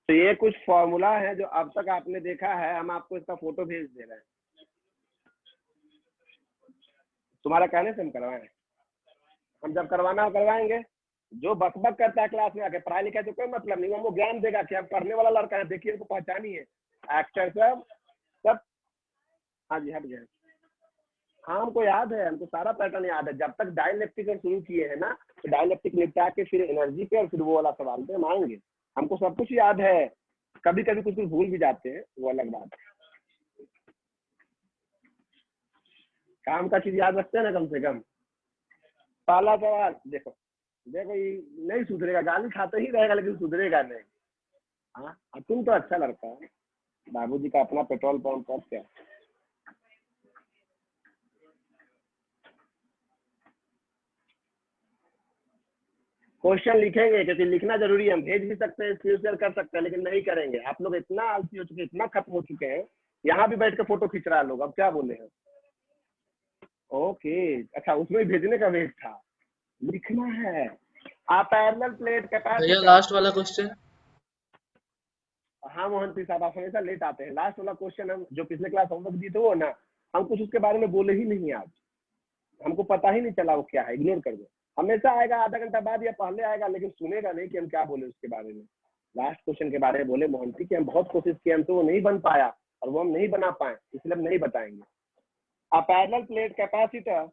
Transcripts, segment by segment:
तो ये कुछ फॉर्मूला है जो अब तक आपने देखा है, हम आपको इसका फोटो भेज दे रहे हैं। तुम्हारा कहने से हम करवाएं, हम जब करवाना हो करवाएंगे। जो बकबक करता है क्लास में आके, पढ़ाई लिखाई तो कोई मतलब नहीं, वो ज्ञान देगा कि अब पढ़ने वाला लड़का है, देखिए उसको पहचानी है एक्टर सब। हाँ जी, हट गए। हाँ हमको याद है, हमको सारा पैटर्न याद है। जब तक डाइलेक्ट्रिक शुरू किए हैं ना, तो डाइलेक्ट्रिक निपटा के फिर एनर्जी पे और फिर वो वाला सवाल पे हम आएंगे। हमको सब कुछ याद है, कभी कभी कुछ भूल भी जाते हैं, वो अलग बात है। काम का चीज याद रखते हैं ना कम से कम। पहला सवाल देखो, देखो ये नहीं सुधरेगा, गाली खाते ही रहेगा लेकिन सुधरेगा नहीं। हाँ तुम तो अच्छा लड़का है, बाबूजी का अपना पेट्रोल पंप पर क्या। क्वेश्चन लिखेंगे क्योंकि लिखना जरूरी है। हम भेज भी सकते हैं, स्क्रीन शेयर कर सकते हैं, लेकिन नहीं करेंगे। आप लोग इतना आलसी हो चुके, इतना खत्म हो चुके हैं, यहाँ भी बैठ के फोटो खींच रहा है लोग, अब क्या बोले हैं। ओके अच्छा, उसमें भेजने का वेट था, लिखना है। आप पैरेलल प्लेट भैया कैपेसिटर। लास्ट वाला क्वेश्चन। हाँ मोहंती साहब, आप हमेशा लेट आते हैं। लास्ट वाला क्वेश्चन हम जो पिछले क्लास होमवर्क दिए थे वो ना, हम कुछ उसके बारे में बोले ही नहीं आज, हमको पता ही नहीं चला वो क्या है, इग्नोर कर दो। हमेशा आएगा आधा घंटा बाद या पहले आएगा, लेकिन सुनेगा नहीं कि हम क्या बोले उसके बारे में। लास्ट क्वेश्चन के बारे में बोले मोहंती कि हम बहुत कोशिश किए, हमसे वो नहीं बन पाया और वो हम नहीं बना पाए, इसलिए हम नहीं बताएंगे। A parallel plate capacitor,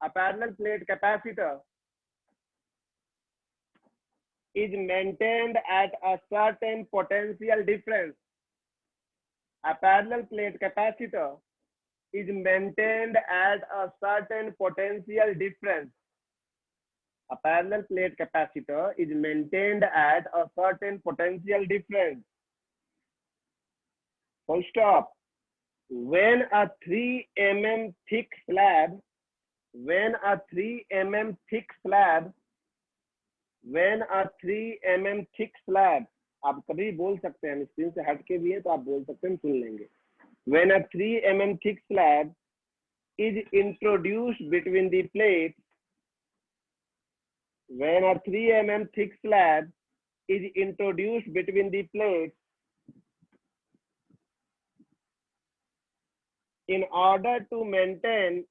a parallel plate capacitor is maintained at a certain potential difference. A parallel plate capacitor is maintained at a certain potential difference. A parallel plate capacitor is maintained at a certain potential difference. Full stop. When a 3 mm thick slab, when a 3 mm thick slab, when a 3 mm thick slab, आप कभी बोल सकते हैं, हम screen से हट के भी है तो आप बोल सकते हैं, हम सुन लेंगे। When a 3 mm thick slab is introduced between the plates, when a 3 mm thick slab is introduced between the plates, in order to maintain,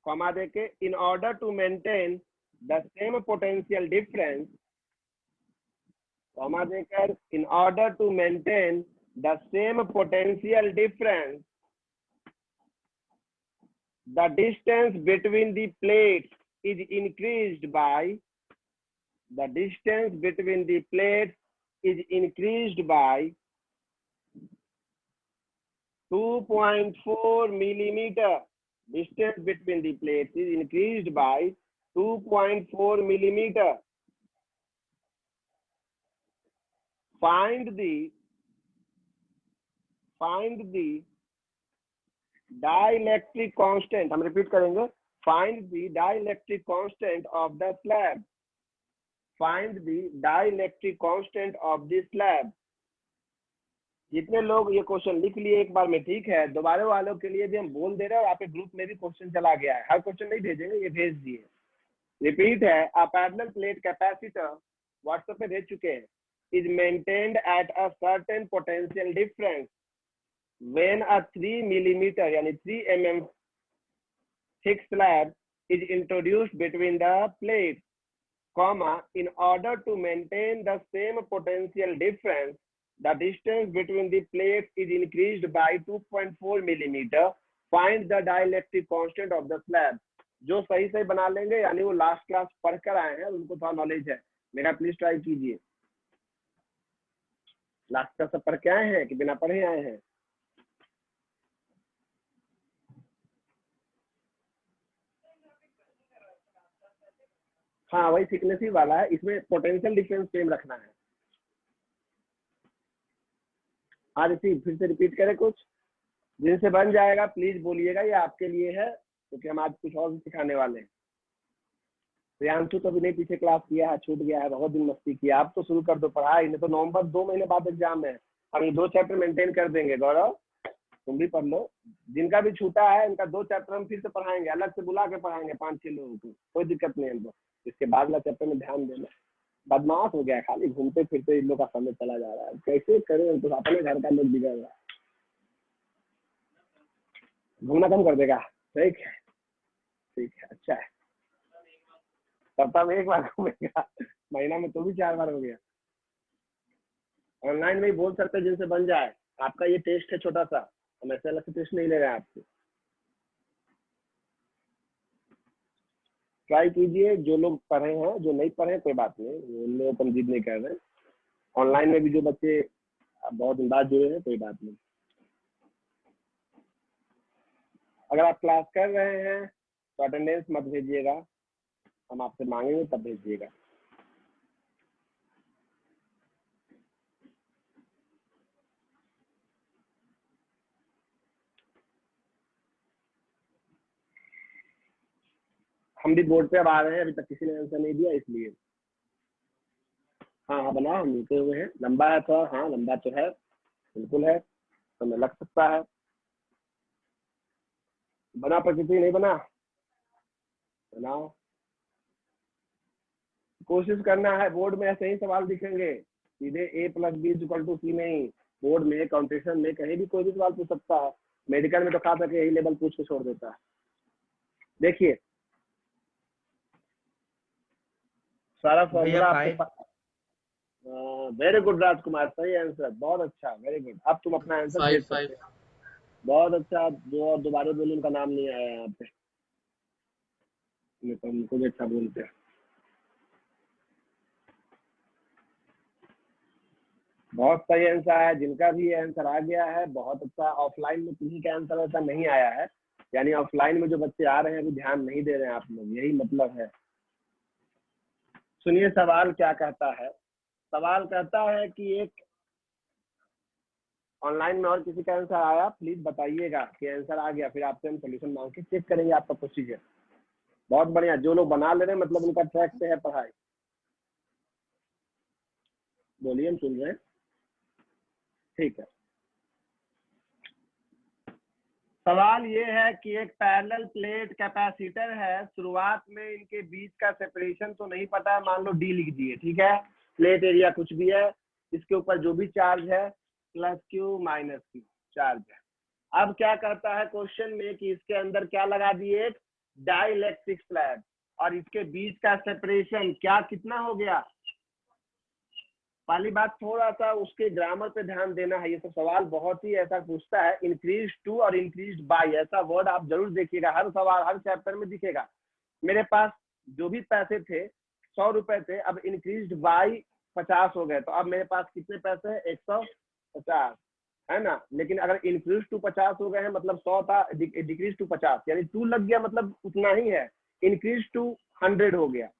comma देके, in order to maintain the same potential difference, comma देकर, in order to maintain the same potential difference, the distance between the plates is increased by, the distance between the plates is increased by 2.4 millimeter. Distance between the plates is increased by 2.4 millimeter. Find the dielectric constant. हम repeat करेंगे. Find the dielectric constant of the slab. Find the dielectric constant of the slab. जितने लोग ये question लिख लिए एक बार में, ठीक है, दोबारा वालों के लिए भी हम बोल दे रहे हैं, और आपके ग्रुप में भी क्वेश्चन चला गया है। हर क्वेश्चन नहीं भेजेंगे, ये भेज दिए। रिपीट है, a parallel plate capacitor, WhatsApp पे भेज चुके हैं, is maintained at a certain potential difference when a 3 millimeter यानी 3 mm thick slab is introduced between the plates, comma, in order to maintain the same potential difference, the distance between the plates is increased by 2.4 millimeter. Find the dielectric constant of the slab. जो सही सही बना लेंगे, यानी वो last class पढ़ कर आए हैं, उनको थोड़ा नॉलेज है, मेरा प्लीज ट्राई कीजिए। लास्ट क्लास सब पढ़ के आए हैं कि बिना पढ़े आए हैं? हाँ वही थिकनेस ही वाला है, इसमें पोटेंशियल डिफरेंस सेम रखना है। आज इसी फिर से रिपीट करें, कुछ जिनसे बन जाएगा प्लीज बोलिएगा, ये आपके लिए है, क्योंकि हम आज कुछ और भी सिखाने वाले हैं। प्रियांशु तो भी नहीं, पीछे क्लास किया है, छूट गया है, बहुत दिन मस्ती किया। आप तो शुरू कर दो पढ़ाई, नहीं तो नवंबर 2 महीने बाद एग्जाम है, हम ये 2 चैप्टर मेंटेन कर देंगे। गौरव तुम भी पढ़ लो, जिनका भी छूटा है इनका 2 चैप्टर हम फिर से पढ़ाएंगे, अलग से बुला के पढ़ाएंगे 5-6 लोगों को, कोई दिक्कत नहीं हमको। इसके बाद वाला चैप्टर में ध्यान देना। बदमाश हो गया, खाली घूमते फिरते इन लोग का समय चला जा रहा है। कैसे करें, तो अपने घर का लोग बिगड़ रहा है। घूमना कम कर देगा। ठीक है, ठीक है, अच्छा है। सप्ताह में 1 बार घूमेगा, महीना में तो भी 4 बार हो गया। ऑनलाइन में ही बोल सकते हैं जिनसे बन जाए। आपका ये टेस्ट है छोटा सा, हम ऐसे अलग से टेस्ट नहीं ले रहे हैं आपसे। ट्राई कीजिए, जो लोग पढ़े हैं, जो नहीं पढ़े कोई बात नहीं, उन लोगों पर जिद नहीं कर रहे। ऑनलाइन में भी जो बच्चे बहुत दिन बाद जुड़े हैं कोई बात नहीं। अगर आप क्लास कर रहे हैं तो अटेंडेंस मत भेजिएगा, हम आपसे मांगेंगे तब भेजिएगा। हम भी बोर्ड पे अब आ रहे हैं, अभी तक किसी ने आंसर नहीं दिया इसलिए। हाँ हाँ बनाओ, हम लिखे हुए हैं। लंबा है थोड़ा, हाँ लंबा तो है, बिल्कुल है, समय लग सकता है। बना प्रकृति नहीं बना, बनाओ। कोशिश करना है, बोर्ड में ऐसे ही सवाल दिखेंगे, सीधे a + b = c नहीं। बोर्ड में, कॉम्पिटिशन में कहीं भी कोई भी सवाल पूछ सकता है। मेडिकल में तो खास करके यही लेवल पूछ के छोड़ देता है। देखिए सारा फॉर्मूला आपके पास। वेरी गुड राजकुमार, सही आंसर, बहुत अच्छा, वेरी गुड। अब तुम अपना आंसर देख सकते हो। बहुत अच्छा। जो और दोबारा बोले उनका नाम नहीं आया यहाँ पे, तो उनको भी अच्छा बोलते हैं। बहुत सही आंसर है, जिनका भी आंसर आ गया है बहुत अच्छा। ऑफलाइन में किसी का आंसर ऐसा नहीं आया है, यानी ऑफलाइन में जो बच्चे आ रहे हैं अभी ध्यान नहीं दे रहे हैं आप लोग, यही मतलब है। सुनिए सवाल क्या कहता है। सवाल कहता है कि एक ऑनलाइन में और किसी का आंसर आया, प्लीज बताइएगा कि आंसर आ गया, फिर आपसे हम सोल्यूशन मांग के चेक करेंगे आपका प्रोसीजर। बहुत बढ़िया, जो लोग बना ले रहे हैं मतलब उनका ट्रैक पे है पढ़ाई। बोलिए, हम सुन रहे हैं। ठीक है, सवाल ये है कि एक पैरेलल प्लेट कैपेसिटर है, शुरुआत में इनके बीच का सेपरेशन तो नहीं पता है, मान लो डी लिख दिए, ठीक है। प्लेट एरिया कुछ भी है, इसके ऊपर जो भी चार्ज है +q -q चार्ज है। अब क्या करता है क्वेश्चन में कि इसके अंदर क्या लगा दिए, एक डाइलेक्ट्रिक स्लैब, और इसके बीच का सेपरेशन क्या कितना हो गया। पहली बात थोड़ा सा उसके ग्रामर पे ध्यान देना है, ये सब सवाल बहुत ही ऐसा पूछता है, इंक्रीज टू और इंक्रीज बाय, ऐसा वर्ड आप जरूर देखिएगा, हर सवाल हर चैप्टर में दिखेगा। मेरे पास जो भी पैसे थे 100 रुपए थे, अब इंक्रीज बाय 50 हो गए, तो अब मेरे पास कितने पैसे हैं, 150, है ना। लेकिन अगर इंक्रीज टू 50 हो गए हैं मतलब 100 था, डिक्रीज टू 50 यानी 2 लग गया, मतलब उतना ही है। इंक्रीज टू 100 हो गया,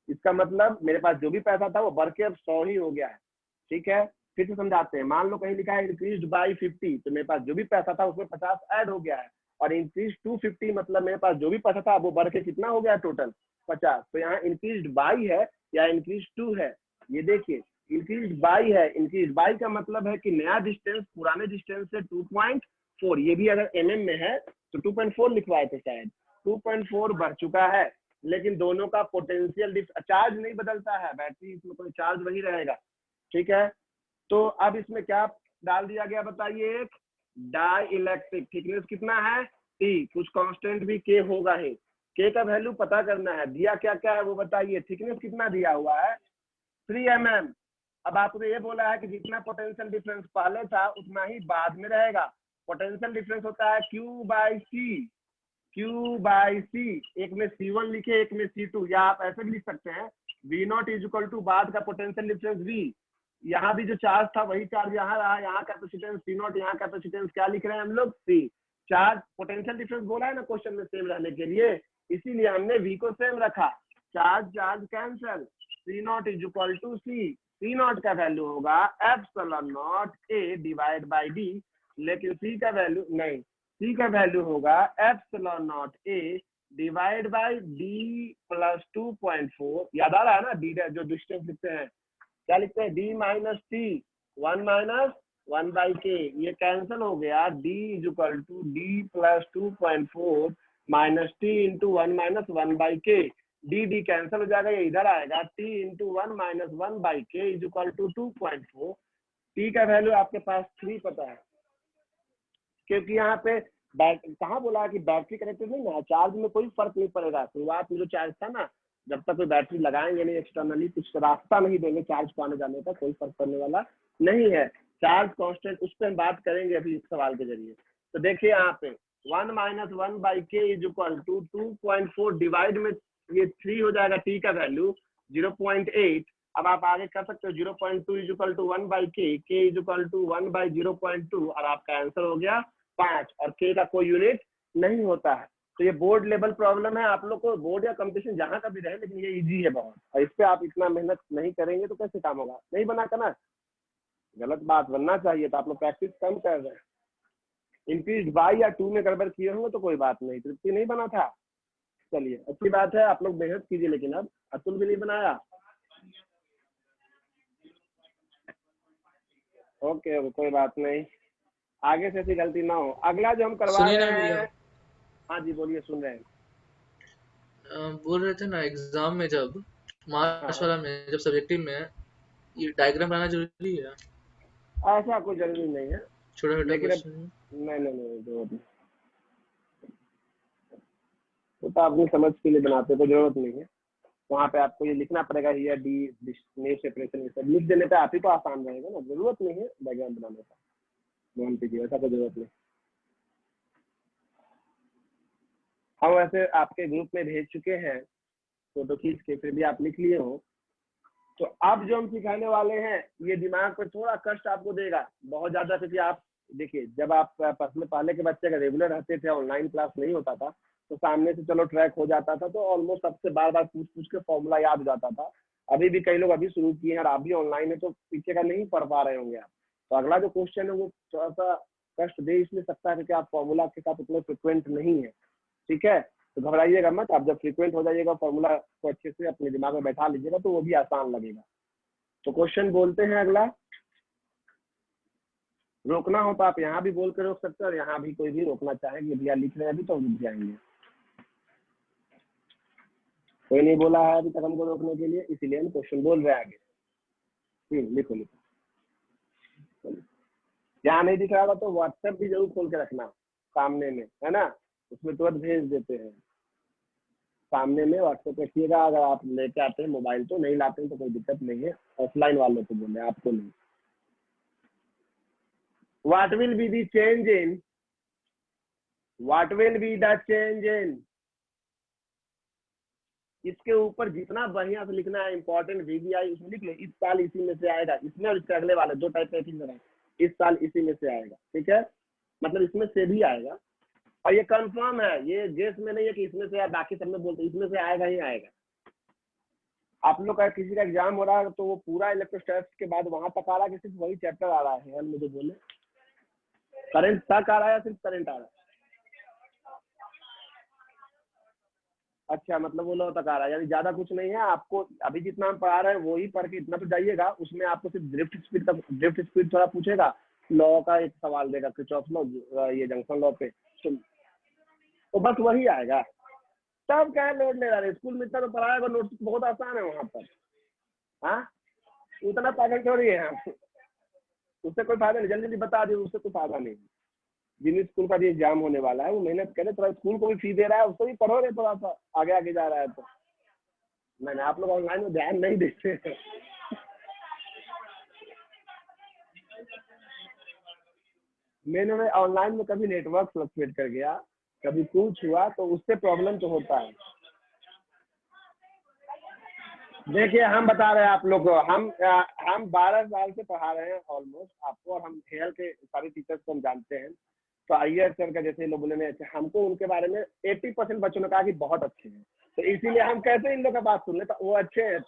इसका मतलब मेरे पास जो भी पैसा था वो बढ़ के अब 100 ही हो गया है। ठीक है, फिर से समझाते हैं। मान लो कहीं लिखा है इंक्रीज बाई 50, तो मेरे पास जो भी पैसा था उसमें 50 ऐड हो गया है, और इंक्रीज टू 50 मतलब मेरे पास जो भी पैसा था वो बढ़ के कितना हो गया टोटल 50। तो यहाँ इंक्रीज बाई है या इंक्रीज टू है, ये देखिए इंक्रीज बाई है। इंक्रीज बाई का मतलब है कि नया डिस्टेंस पुराने डिस्टेंस से 2.4, ये भी अगर mm में है तो 2.4 लिखवाए थे शायद, 2.4 बढ़ चुका है। लेकिन दोनों का पोटेंशियल चार्ज नहीं बदलता है, बैटरी इसमें कोई चार्ज वही रहेगा। ठीक है, तो अब इसमें क्या डाल दिया गया बताइए, एक डाई इलेक्ट्रिक, थिकनेस कितना है टी, कुछ कांस्टेंट भी के होगा ही, के का वैल्यू पता करना है। दिया क्या क्या है वो बताइए, थिकनेस कितना दिया हुआ है 3 mm। अब आपने ये बोला है कि जितना पोटेंशियल डिफरेंस पहले था उतना ही बाद में रहेगा। पोटेंशियल डिफरेंस होता है Q/C, Q/C, एक में C1 लिखे एक में C2, या आप ऐसे भी लिख सकते हैं V0 = बाद का पोटेंशियल डिफरेंस V। यहाँ भी जो चार्ज था वही चार्ज यहाँ रहा, यहाँ कैपेसिटेंस C0, यहाँ कैपेसिटेंस क्या लिख रहे हैं हम लोग C। चार्ज पोटेंशियल डिफरेंस बोला है ना क्वेश्चन में सेम रहने के लिए, इसीलिए हमने V को सेम रखा। Charge charge cancel, C0 = C, C0 का वैल्यू होगा ε0A/d, लेकिन C का वैल्यू नहीं, C का वैल्यू होगा ε0A/d + 2.4। याद आ रहा है ना, डी जो डिस्टेंस लिखते हैं क्या लिखते हैं, d - t 1 - 1/k, ये कैंसिल हो गया। d = d + 2.4 - t × 1 - 1/k, D D cancel हो जाएगा, ये इधर आएगा, t इंटू 1 माइनस 1 बाई के इज इक्वल टू 2.4। टी का वैल्यू आपके पास 3 पता है, क्योंकि यहाँ पे कहाँ बोला कि बैटरी कनेक्टेड नहीं ना, चार्ज में कोई फर्क नहीं पड़ेगा। शुरुआत में जो चार्ज था ना, जब तक कोई बैटरी लगाएंगे नहीं एक्सटर्नली, कुछ रास्ता नहीं देंगे चार्ज को आने जाने का, कोई फर्क पड़ने वाला नहीं है। चार्ज कांस्टेंट उस पर हम बात करेंगे अभी इस सवाल के जरिए। तो देखिए यहाँ पे 1 माइनस 1 बाई के इज इक्वल टू 2.4 डिवाइड में ये 3 हो जाएगा, टी का वैल्यू 0.8। अब आप आगे कर सकते हो 0.2 इज इक्वल टू 1 बाई के इज इक्वल टू 1 बाई 0.2 और आपका आंसर हो गया 5। और के का कोई यूनिट नहीं होता है। तो ये बोर्ड लेवल प्रॉब्लम है, आप लोग को बोर्ड या कंपटीशन जहां का भी रहे, लेकिन ये इजी है बहुत, और इस पे आप इतना मेहनत नहीं करेंगे तो कैसे काम होगा। नहीं बना करना गलत बात, बनना चाहिए, तो आप लोग प्रैक्टिस कम कर रहे हैं। इंक्रीज बाई या 2 में गड़बड़ किए होंगे तो कोई बात नहीं, तृप्ति नहीं बना था, चलिए अच्छी बात है, आप लोग मेहनत कीजिए। लेकिन अब अतुल भी नहीं बनाया, ओके कोई बात नहीं, आगे से ऐसी गलती ना हो। अगला जो हम करवा रहे हैं, हाँ जी बोलिए, सुन रहे हैं। बोल रहे थे ना एग्जाम में जब मार्क्स वाला में जब सब्जेक्टिव में ये डायग्राम बनाना जरूरी है? ऐसा कोई जरूरी नहीं है, छोटा छोटा लेकिन क्वेश्चन नहीं जरूरत नहीं, तो अपनी समझ के लिए बनाते, कोई जरूरत नहीं है। वहाँ पे आपको ये लिखना पड़ेगा, ये डी नेव सेपरेशन, ये सब लिख देने पे आप ही को आसान रहेगा ना, जरूरत नहीं है डायग्राम बनाने का, ध्यान दीजिए, ऐसा कोई जरूरत नहीं। हम वैसे आपके ग्रुप में भेज चुके हैं फोटो खींच के, फिर भी आप लिख लिए हो। तो अब जो हम सिखाने वाले हैं ये दिमाग पर थोड़ा कष्ट आपको देगा बहुत ज्यादा, क्योंकि आप देखिए जब आप पहले के बच्चे का रेगुलर रहते थे, ऑनलाइन क्लास नहीं होता था, तो सामने से चलो ट्रैक हो जाता था, तो ऑलमोस्ट सबसे बार बार पूछ पूछ के फॉर्मूला याद हो जाता था। अभी भी कई लोग अभी शुरू किए हैं और आप भी ऑनलाइन है, तो पीछे का नहीं पढ़ पा रहे होंगे आप। तो अगला जो क्वेश्चन है वो थोड़ा सा कष्ट दे इसलिए सकता है क्योंकि आप फॉर्मूला के साथ उतने फ्रिक्वेंट नहीं है, ठीक है। तो घबराइएगा मत, आप जब फ्रिक्वेंट हो जाइएगा, फॉर्मूला को अच्छे से अपने दिमाग में बैठा लीजिएगा तो वो भी आसान लगेगा। तो क्वेश्चन बोलते हैं अगला, रोकना हो तो आप यहाँ भी बोल के रोक सकते हैं, और यहाँ भी कोई भी रोकना चाहेंगे, भैया लिख रहे हैं अभी तो रुक जाएंगे। कोई नहीं बोला है अभी तक हमको रोकने के लिए, इसीलिए हम क्वेश्चन बोल रहे हैं आगे। लिखो लिखो, यहाँ नहीं दिख रहा तो व्हाट्सएप भी जरूर खोल के रखना सामने में, है ना, उसमें तुरंत भेज देते हैं। सामने में व्हाट्सएप रखिएगा, अगर आप लेके आते हैं मोबाइल तो, नहीं लाते हैं तो कोई दिक्कत नहीं है, ऑफलाइन वालों को बोले, आपको नहीं। What will be the change in? What will be the change in? इसके ऊपर जितना बढ़िया से लिखना है, इंपॉर्टेंट VBI उसमें लिख लो, इस साल इसी में से आएगा, इसमें और इसके अगले वाले 2 टाइप का है, इस साल इसी में से आएगा, ठीक है, मतलब इसमें से भी आएगा। और ये कंफर्म है, ये गेस में नहीं है कि इसमें से या बाकी सब में बोलते, इसमें से आएगा ही आएगा। आप लोग का किसी का एग्जाम हो रहा है तो वो पूरा इलेक्ट्रोस्टैटिक्स के बाद वहां तक आ रहा है कि सिर्फ वही चैप्टर आ रहा है, मुझे बोले करंट तक आ रहा है या सिर्फ करंट आ रहा है? अच्छा, मतलब वो लो तक आ रहा है, यानी ज्यादा कुछ नहीं है। आपको अभी जितना हम पढ़ा रहे हैं वही पढ़ के इतना तो जाइएगा, उसमें आपको सिर्फ ड्रिफ्ट स्पीड थोड़ा पूछेगा, लॉ का एक सवाल देगा, किरचॉफ लॉ, ये जंक्शन लॉ पे, तो बस वही आएगा। तब क्या लोड ले रहा है, स्कूल में इतना तो पढ़ाएगा, नोट्स बहुत आसान है वहाँ पर। हाँ, उतना पागल थोड़ी है हम, उससे कोई फायदा नहीं, जल्दी जल्दी बता दी, उससे कोई फायदा नहीं। जिन स्कूल का भी एग्जाम होने वाला है वो मेहनत करे, थोड़ा स्कूल को भी फी दे रहा है, उसको भी पढ़ो रहे, थोड़ा सा आगे आगे जा रहा है। तो मैंने आप लोग ऑनलाइन में ध्यान नहीं देते हैं। मैंने ऑनलाइन में कभी नेटवर्क फ्लक्चुएट कर गया, कभी कुछ हुआ, तो उससे प्रॉब्लम तो होता है। देखिए हम बता रहे हैं आप लोग को, हम 12 साल से पढ़ा रहे हैं ऑलमोस्ट आपको, और हम हेयर के सारे टीचर्स को हम जानते हैं। तो आइए सर का जैसे लोग बोले अच्छे, हमको उनके बारे में 80% बच्चों ने कहा कि बहुत अच्छे हैं, तो इसीलिए हम कैसे इन लोग का बात सुन ले, तो वो अच्छे हैं।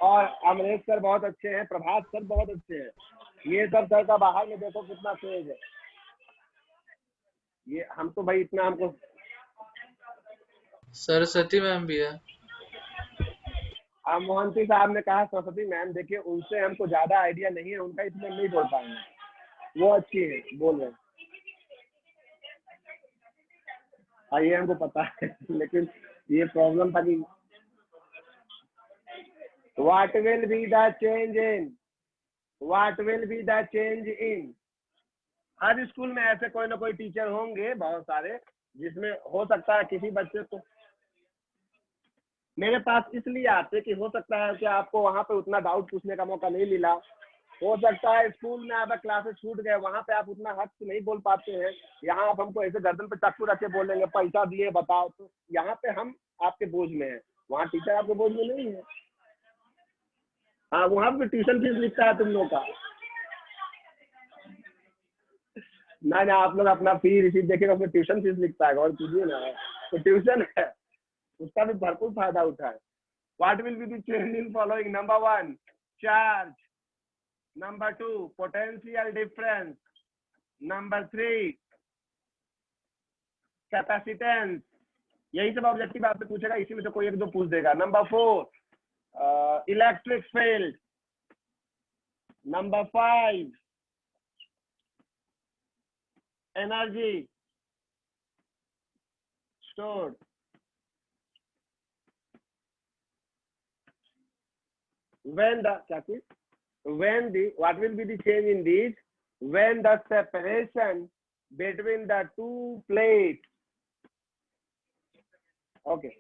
और अमरेश सर बहुत अच्छे हैं, प्रभात सर बहुत अच्छे हैं, ये सब सर का बाहर में देखो कितना तेज है। ये हम तो भाई इतना, हमको सरस्वती मैम भी है। मोहंती साहब ने कहा सरस्वती मैम, देखिए उनसे हमको ज्यादा आइडिया नहीं है उनका, इसमें नहीं बोल पाएंगे, वो अच्छी है बोल रहे हैं, ये हमको पता है। लेकिन ये प्रॉब्लम था कि what will be the change in, what will be the change in. Her school में ऐसे कोई ना कोई टीचर होंगे बहुत सारे, जिसमें हो सकता है किसी बच्चे को मेरे पास इसलिए आते कि हो सकता है कि आपको वहां पे उतना डाउट पूछने का मौका नहीं मिला, हो सकता है स्कूल में आपका क्लासेस छूट गए, वहां पे आप उतना हक से नहीं बोल पाते हैं। यहाँ आप हमको ऐसे गर्दन पे चाकू रख के बोलेंगे पैसा दिए बताओ, तो यहाँ पे हम आपके बोझ में हैं, वहाँ टीचर आपके बोझ में नहीं है। हाँ, वहाँ पे ट्यूशन फीस लिखता है तुम लोग का। ना ना, आप लोग अपना फी रिसीट देखिएगा, उसमें ट्यूशन फीस लिखता है, और कीजिए ना, तो ट्यूशन है उसका भी भरपूर फायदा उठाए। What will be the change in following? Number 1 charge, number 2 potential difference, number 3 capacitance. यही सब ऑब्जेक्टिव आपसे पूछेगा, इसी में से कोई एक दो पूछ देगा। Number 4 electric field, number 5 energy stored, when the when the what will be the change in these when the separation between the two plates, okay,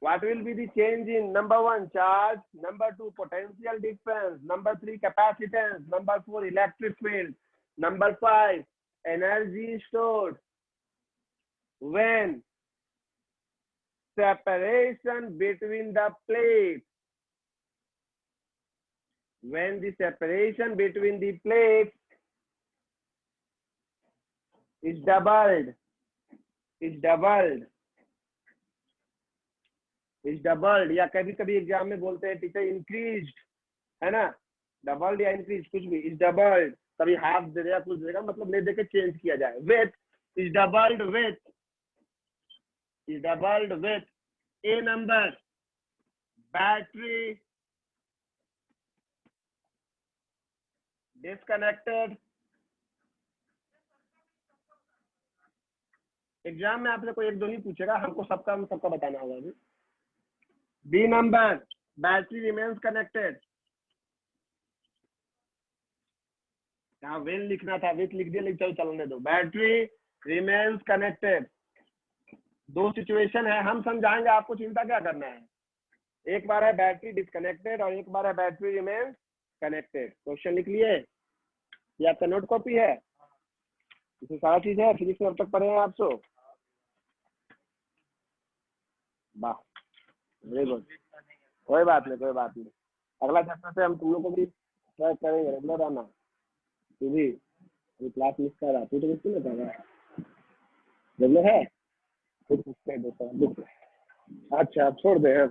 what will be the change in number 1 charge, number 2 potential difference, number 3 capacitance, number 4 electric field, number 5 energy stored when separation between the plates, when the separation between the plates is doubled, या कभी कभी exam में बोलते हैं teacher increased, है ना, doubled या increase कुछ भी, इज डबल्ड, कभी हाफ दे देगा कुछ देगा, मतलब ले देके चेंज किया जाए। With is doubled with A number battery disconnected. Exam में आपसे कोई एक दो नहीं पूछेगा, हमको सबका बताना होगा। अभी B number battery remains connected, यहाँ वेन लिखना था, विथ लिख दिया, लेकिन चलने दो। बैटरी रिमेन्स कनेक्टेड, दो सिचुएशन है, हम समझाएंगे, आपको चिंता क्या करना है। एक बार है बैटरी डिस्कनेक्टेड और एक बार है बैटरी रिमेन्स कनेक्टेड। क्वेश्चन लिख लिए, ये आपका नोट कॉपी है, इसमें सारा चीज है, फिजिक्स में अब तक पढ़े हैं आप सब। वाह, वेरी गुड, कोई बात नहीं। अगला चैप्टर से हम तुम लोग को भी ट्राई करेंगे, रेगुलर आना। तू भी क्लास मिस कर रहा, तू तो मिस नहीं कर रहा, रेगुलर है। अच्छा, अब छोड़ दे।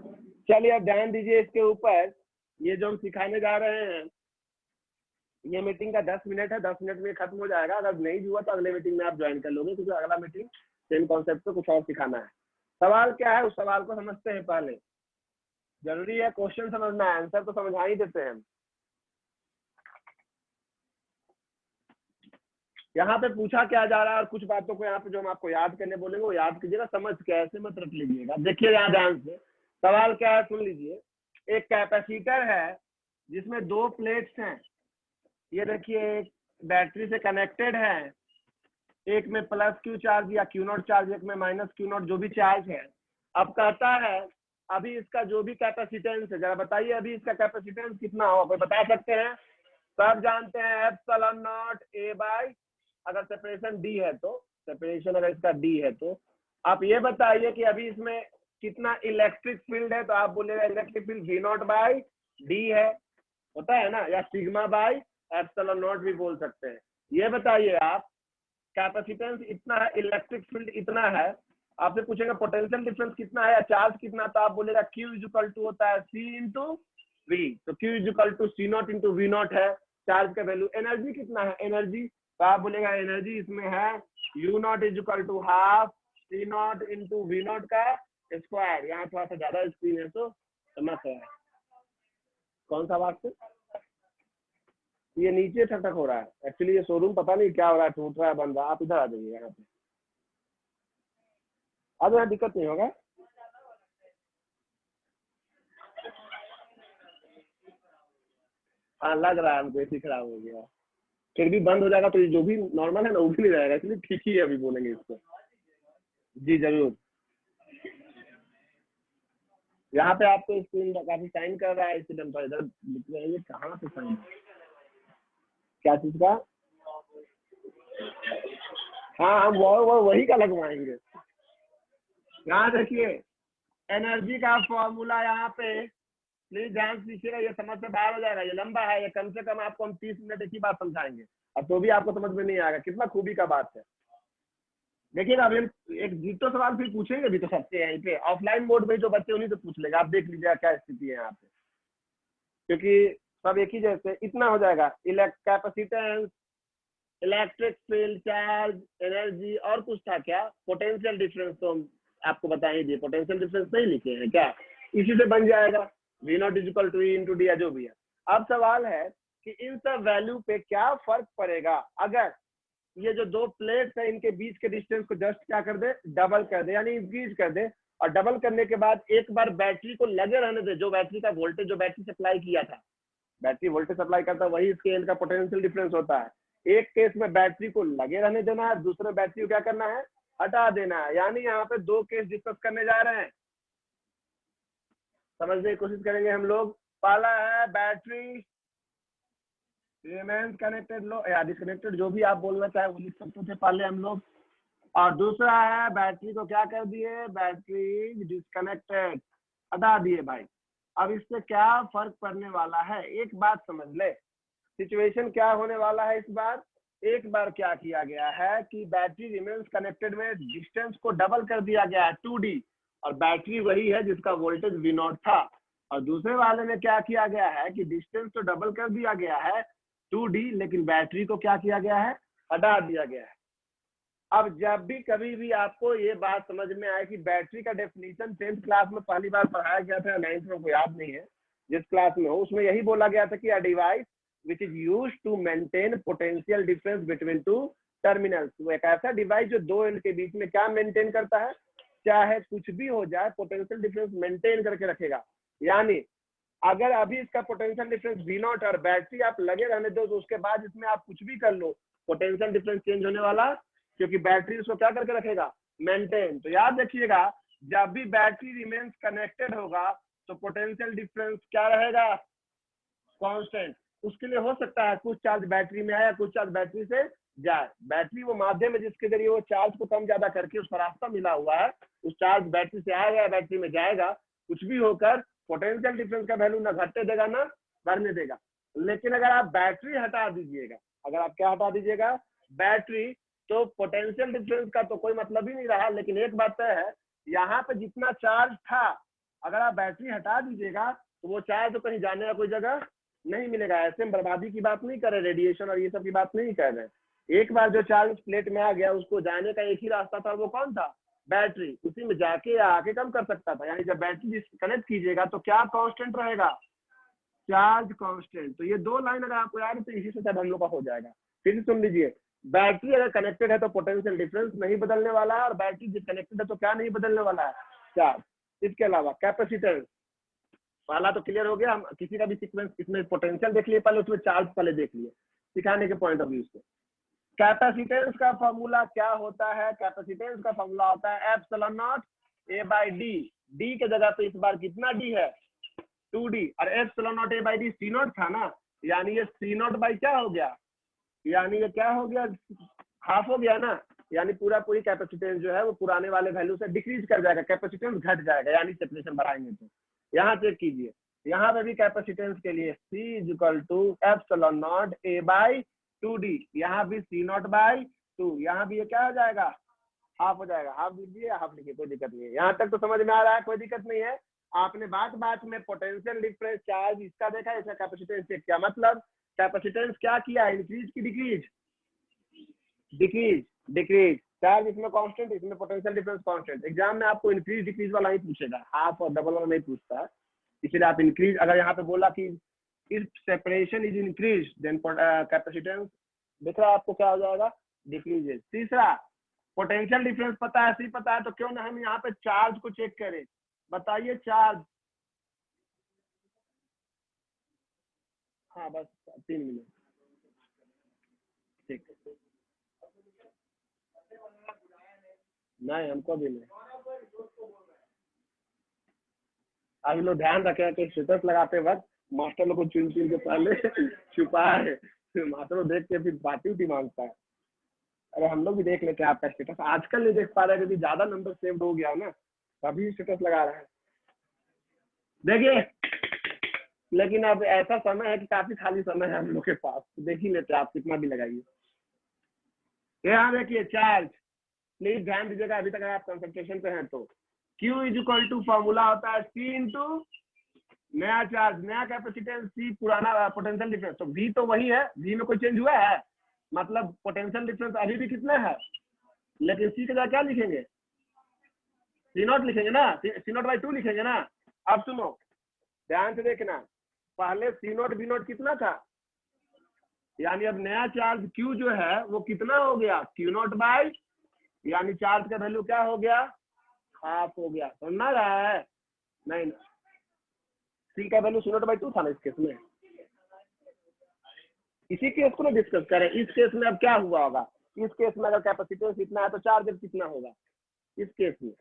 चलिए, अब ध्यान दीजिए इसके ऊपर। ये जो हम सिखाने जा रहे हैं, ये मीटिंग का 10 मिनट है, 10 मिनट में खत्म हो जाएगा। अगर नहीं हुआ तो अगले मीटिंग में आप ज्वाइन कर लोगे, क्योंकि अगला मीटिंग सेम कॉन्सेप्ट पे कुछ और सिखाना है। सवाल क्या है, उस सवाल को समझते हैं पहले। जरूरी है क्वेश्चन समझना है, आंसर तो समझा ही देते हैं। यहाँ पे पूछा क्या जा रहा है, और कुछ बातों को यहाँ पे जो हम आपको याद करने बोलेंगे वो याद कीजिएगा, समझ के ऐसे मत रख लीजिएगा। देखिए यहाँ ध्यान से, सवाल क्या है सुन लीजिए। एक कैपेसिटर है जिसमें 2 प्लेट्स हैं, ये देखिए, एक बैटरी से कनेक्टेड है, एक में प्लस क्यू चार्ज या क्यू नॉट चार्ज, एक में माइनस क्यू नॉट जो भी चार्ज है। अब कहता है अभी इसका जो भी कैपेसिटेंस है, जरा बताइए अभी इसका कैपेसिटेंस कितना हो, कोई बता सकते हैं? सब जानते हैं एप्सिलॉन नॉट ए बाई, अगर सेपरेशन डी है तो, सेपरेशन अगर इसका डी है तो। आप ये बताइए कि अभी इसमें कितना इलेक्ट्रिक फील्ड है, तो आप बोलेगा electric field V not by D है, होता है ना, या सिग्मा बाई एप्सिलॉन नॉट भी बोल सकते हैं। ये बताइए आप, कैपेसिटेंस इतना है, इलेक्ट्रिक फील्ड इतना है, आपसे पूछेगा पोटेंशियल डिफरेंस कितना है या चार्ज कितना, तो आप बोलेगा Q इज इक्वल टू होता है C इंटू वी, तो Q is equal to C not into V not है चार्ज का वैल्यू। एनर्जी कितना है, एनर्जी, तो आप बोलेगा एनर्जी इसमें है U not is equal to half C not into V not का स्क्वायर। यहाँ थोड़ा सा ज्यादा स्क्रीन है तो समझ है कौन सा बात से ये नीचे ठक हो रहा है। एक्चुअली ये शोरूम पता नहीं क्या हो रहा है, टूट रहा है, बन रहा है। आप इधर आ जाइए, यहाँ पे अब यहाँ दिक्कत नहीं होगा। हाँ लग रहा है हमको एसी खराब हो गया, फिर भी बंद हो जाएगा तो ये जो भी नॉर्मल है ना वो भी नहीं रहेगा, इसलिए ठीक ही है अभी बोलेंगे इसको। जी जरूर। यहाँ पे आपको स्क्रीन काफी साइन कर रहा है, इसी टाइम पर इधर लिख रहे हैं, ये कहाँ से साइन, क्या चीज का? हाँ हम वो वही का लगवाएंगे। यहाँ देखिए एनर्जी का फॉर्मूला यहाँ पे प्लीज ध्यान से लिखिएगा, ये समझ से बाहर हो जाएगा, ये लंबा है, ये कम से कम आपको हम 30 मिनट एक ही बात समझाएंगे और तो भी आपको समझ में नहीं आएगा, कितना खूबी का बात है। देखिएगा अभी हम एक जीतो सवाल फिर पूछेंगे भी तो सबसे यहीं पे ऑफलाइन मोड में जो बच्चे उन्हीं से पूछ लेगा, आप देख लीजिएगा क्या स्थिति है यहाँ पे, क्योंकि सब एक ही जैसे इतना हो जाएगा। Capacitance, electric field, charge, energy और कुछ था क्या? पोटेंशियल डिफरेंस तो हम आपको बता ही दिए, पोटेंशियल डिफरेंस नहीं लिखे हैं क्या? इसी से बन जाएगा V not equal to E into D या जो भी है। अब सवाल है कि इन सब वैल्यू पे क्या फर्क पड़ेगा अगर ये जो दो प्लेट्स है इनके बीच के डिस्टेंस को जस्ट क्या कर दे, डबल कर दे, यानी इंक्रीज कर दे, और डबल करने के बाद एक बार बैटरी को लगे रहने दे, जो बैटरी का वोल्टेज जो बैटरी सप्लाई किया था, बैटरी वोल्टेज सप्लाई करता है वही इसके इनका पोटेंशियल डिफरेंस होता है। एक केस में बैटरी को लगे रहने देना है, दूसरे बैटरी को क्या करना है, हटा देना है, यानी यहाँ पे दो केस डिस्कस करने जा रहे हैं, समझने की कोशिश करेंगे हम लोग। पहला है बैटरी रिमेन्स कनेक्टेड लो या डिस्कनेक्टेड, जो भी आप बोलना चाहे वो लिख सकते थे पहले हम लोग, और दूसरा है बैटरी को क्या कर दिए, बैटरी डिस्कनेक्टेड, हटा दिए भाई। अब इससे क्या फर्क पड़ने वाला है, एक बात समझ ले, सिचुएशन क्या होने वाला है इस बार। एक बार क्या किया गया है कि बैटरी रिमेन्स कनेक्टेड में डिस्टेंस को डबल कर दिया गया है 2D, और बैटरी वही है जिसका वोल्टेज V0 था, और दूसरे वाले में क्या किया गया है कि डिस्टेंस तो डबल कर दिया गया है 2D, लेकिन बैटरी को क्या किया गया है, हटा दिया गया है। अब जब भी कभी भी आपको ये बात समझ में आए कि बैटरी का डेफिनेशन 10th क्लास में पहली बार पढ़ाया गया था, 9th में को याद नहीं है, जिस क्लास में हो उसमें यही बोला गया था कि a device which is used to maintain potential difference between two terminals, वो एक ऐसा डिवाइस जो दो एंड के बीच में क्या मेंटेन करता है, चाहे कुछ भी हो जाए पोटेंशियल डिफरेंस मेंटेन करके रखेगा। यानी अगर अभी इसका पोटेंशियल डिफरेंस V0 और बैटरी आप लगे रहने दो तो उसके बाद इसमें आप कुछ भी कर लो, पोटेंशियल डिफरेंस चेंज होने वाला, क्योंकि बैटरी उसको क्या करके रखेगा, मेंटेन। तो याद रखिएगा जब भी बैटरी रिमेन्स कनेक्टेड होगा तो पोटेंशियल डिफरेंस क्या रहेगा, कांस्टेंट। उसके लिए हो सकता है कुछ चार्ज बैटरी में आया, कुछ चार्ज बैटरी से जाए, बैटरी वो माध्यम है जिसके जरिए वो चार्ज को कम ज्यादा करके उसका रास्ता मिला हुआ है, उस चार्ज बैटरी से आएगा बैटरी में जाएगा, कुछ भी होकर पोटेंशियल डिफरेंस का वैल्यू ना घटने देगा ना बढ़ने देगा। लेकिन अगर आप बैटरी हटा दीजिएगा, अगर आप क्या हटा दीजिएगा, बैटरी, तो पोटेंशियल डिफरेंस का तो कोई मतलब ही नहीं रहा। लेकिन एक बात तय है, यहाँ पे जितना चार्ज था अगर आप बैटरी हटा दीजिएगा तो वो चार्ज तो कहीं जाने का कोई जगह नहीं मिलेगा। ऐसे हम बर्बादी की बात नहीं कर रहे, रेडिएशन और ये सब की बात नहीं कर रहे। एक बार जो चार्ज प्लेट में आ गया उसको जाने का एक ही रास्ता था, वो कौन था, बैटरी, उसी में जाके या आके कम कर सकता था। यानी जब बैटरी डिस्कनेक्ट कीजिएगा तो क्या कांस्टेंट रहेगा, चार्ज कांस्टेंट। तो ये दो लाइन अगर आपको याद है तो इसी से सब हम लोग का हो जाएगा। फिर से सुन लीजिए, बैटरी अगर कनेक्टेड है तो पोटेंशियल डिफरेंस नहीं बदलने वाला है, और बैटरी डिस्कनेक्टेड है तो क्या नहीं बदलने वाला है, चार्ज। इसके अलावा कैपेसिटेंस, पहला तो क्लियर हो गया, हम किसी का भी सीक्वेंस इसमें पोटेंशियल देख लिए पहले, उसमें चार्ज पहले देख लिए सिखाने के पॉइंट ऑफ व्यू से। कैपेसिटेंस का फॉर्मूला क्या होता है, कैपेसिटेंस का फॉर्मूला होता है epsilon not A by D. D के जगह पे इस बार कितना डी है, 2D, और epsilon not A by D C not था ना, यानी ये सी नॉट बाई क्या हो गया, यानी ये क्या हो गया, हाफ हो गया ना, यानी पूरी कैपेसिटेंस जो है वो पुराने वाले वैल्यू से डिक्रीज कर जाएगा, कैपेसिटेंस घट जाएगा, यानी सेपरेशन बढ़ाएंगे। तो यहाँ चेक कीजिए, यहाँ पे भी कैपेसिटेंस के लिए C equal to epsilon not A by 2D, यहाँ भी C नॉट बाई 2, यहाँ भी ये क्या हो जाएगा, हाफ हो जाएगा। हाफ दीजिए या हाफ लिखिए, कोई दिक्कत नहीं है। यहाँ तक तो समझ में आ रहा है, कोई दिक्कत नहीं है। आपने बात में पोटेंशियल डिफरेंस चार्ज इसका देखा, इसका कैपेसिटेंस चेक किया, मतलब कैपेसिटेंस क्या किया, इंक्रीज की डिक्रीज, डिक्रीज डिक्रीज। चार्ज इसमें कांस्टेंट, इसमें पोटेंशियल डिफरेंस कांस्टेंट। एग्जाम में आपको इंक्रीज डिक्रीज वाला ही पूछेगा, हाफ और डबल वाला नहीं पूछता, इसलिए आप इंक्रीज, अगर यहाँ पे बोला कि if separation is increase then capacitance दिख रहा है आपको क्या हो जाएगा, डिक्रीजेस। तीसरा, पोटेंशियल डिफरेंस पता है, सी पता है, तो क्यों ना हम यहाँ पे चार्ज को चेक करें, बताइए चार्ज, हाँ बस 3 मिनट, ठीक है। नहीं हमको भी नहीं। अभी लोग ध्यान रखें कि स्टेटस लगाते वक्त मास्टर लोग को चुन चुन के पहले छुपाए, फिर मास्टर लोग देख के फिर पार्टी उटी मांगता है। अरे हम लोग भी देख लेते हैं आपका स्टेटस, आजकल नहीं देख पा रहे क्योंकि ज्यादा नंबर सेव्ड हो गया ना, तभी स्टेटस लगा रहे हैं। देखिए लेकिन अब ऐसा समय है कि काफी खाली समय है हम लोग के पास, तो देख ही लेते हैं, आप कितना भी लगाइए। यहाँ देखिए चार्ज, प्लीज ध्यान दीजिएगा अभी तक आप कंसंट्रेशन पे हैं तो। Q is equal to formula होता है C इंटू नया चार्ज, नया कैपेसिटेंस C, पुराना पोटेंशियल डिफरेंस। तो V तो वही है, V में कोई चेंज हुआ है, मतलब पोटेंशियल डिफरेंस अभी भी कितना है, लेकिन C के जगह क्या लिखेंगे, C0 लिखेंगे ना, C0/2 लिखेंगे ना। अब सुनो ध्यान से देखना, पहले C0 V0 कितना था, यानी अब नया चार्ज Q जो है वो कितना हो गया, Q0 यानी चार्ज का वैल्यू क्या हो गया, हाफ हो गया। समझ रहा है, नहीं C का वैल्यू C0/2 था ना इस केस में, इसी केस को ना डिस्कस करें। इस केस में अब क्या हुआ होगा, इस केस में अगर कैपेसिटेंस इतना है तो चार्ज अब कितना होगा इस केस में,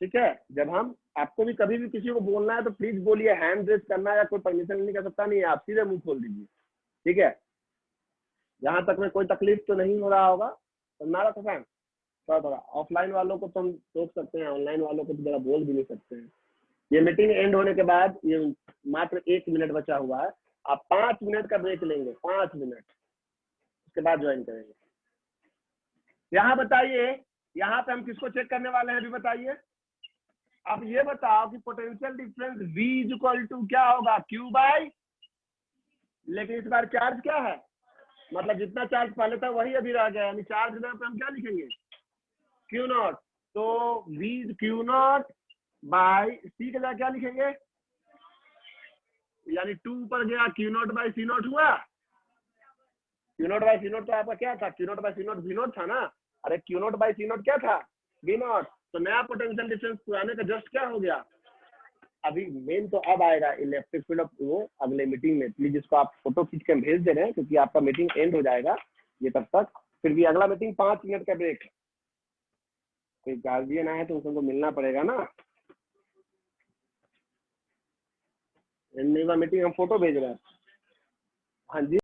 ठीक है। जब हम आपको भी कभी भी किसी को बोलना है तो प्लीज बोलिए, हैंड रेज करना या कोई परमिशन लेने का सकता नहीं है, आप सीधे मुंह खोल दीजिए, ठीक है। यहाँ तक में कोई तकलीफ तो नहीं हो रहा होगा, समझा रहा था। थोड़ा ऑफलाइन वालों को तो हम सोच सकते हैं, ऑनलाइन वालों को तो जरा बोल भी नहीं सकते हैं। ये मीटिंग एंड होने के बाद ये मात्र 1 मिनट बचा हुआ है, आप 5 मिनट का ब्रेक लेंगे, 5 मिनट, उसके बाद ज्वाइन करेंगे। यहाँ बताइए, यहाँ पे हम किसको चेक करने वाले हैं अभी बताइए। अब ये बताओ कि potential difference V is equal to क्या होगा, Q/, लेकिन इस बार चार्ज क्या है, मतलब जितना चार्ज पहले था वही अभी रह गया, यानी चार्ज पे हम क्या लिखेंगे, Q0। तो V Q0/C के लिए क्या लिखेंगे, यानी 2 पर गया, Q0/C0 हुआ। Q0/C0 तो आपका क्या था, Q0/C0 V0 था ना, अरे Q0/C0 क्या था, V0। तो नया पोटेंशियल डिफरेंस पुराने का जस्ट क्या हो गया। अभी मेन तो अब आएगा इलेक्ट्रिक फील्ड ऑफ वो अगले मीटिंग में, प्लीज इसको आप फोटो खींच के भेज दे रहे हैं क्योंकि आपका मीटिंग एंड हो जाएगा ये तब तक, फिर भी अगला मीटिंग 5 मिनट का ब्रेक। कोई गार्जियन आए तो उनको मिलना पड़ेगा ना, मीटिंग हम फोटो भेज रहे हैं। हाँ जी।